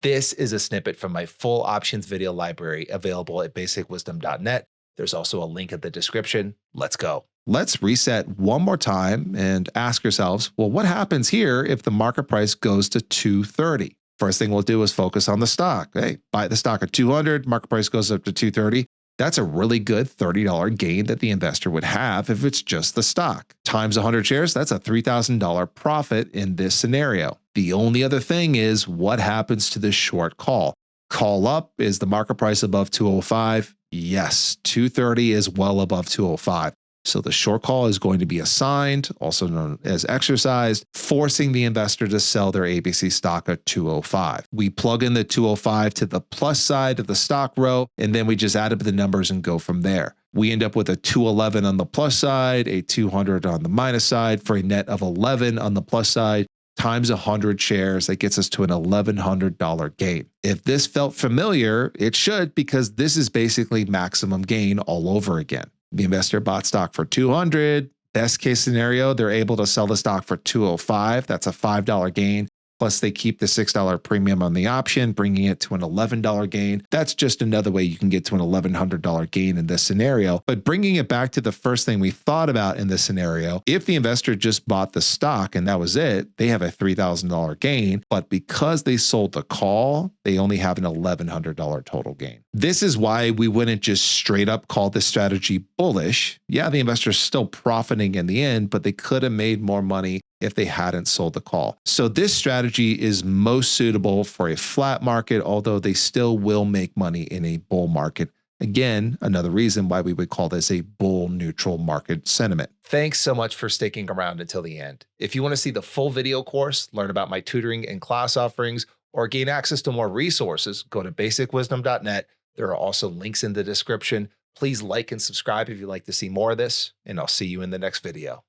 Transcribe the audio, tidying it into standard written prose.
This is a snippet from my full options video library available at basicwisdom.net. There's also a link in the description. Let's go. Let's reset one more time and ask ourselves, well, what happens here if the market price goes to 230? First thing we'll do is focus on the stock. Hey, buy the stock at 200, market price goes up to 230. That's a really good $30 gain that the investor would have if it's just the stock. Times 100 shares, that's a $3,000 profit in this scenario. The only other thing is what happens to the short call. Call up, is the market price above 205? Yes, 230 is well above 205. So the short call is going to be assigned, also known as exercised, forcing the investor to sell their ABC stock at 205. We plug in the 205 to the plus side of the stock row, and then we just add up the numbers and go from there. We end up with a 211 on the plus side, a 200 on the minus side, for a net of 11 on the plus side, times 100 shares. That gets us to an $1,100 gain. If this felt familiar, it should, because this is basically maximum gain all over again. The investor bought stock for 200. Best case scenario, they're able to sell the stock for 205. That's a $5 gain. Plus they keep the $6 premium on the option, bringing it to an $11 gain. That's just another way you can get to an $1,100 gain in this scenario. But bringing it back to the first thing we thought about in this scenario, if the investor just bought the stock and that was it, they have a $3,000 gain. But because they sold the call, they only have an $1,100 total gain. This is why we wouldn't just straight up call this strategy bullish. Yeah, the investor's still profiting in the end, but they could have made more money if they hadn't sold the call. So this strategy is most suitable for a flat market, although they still will make money in a bull market. Again, another reason why we would call this a bull neutral market sentiment. Thanks so much for sticking around until the end. If you want to see the full video course, learn about my tutoring and class offerings, or gain access to more resources, go to basicwisdom.net. There are also links in the description. Please like and subscribe if you'd like to see more of this, and I'll see you in the next video.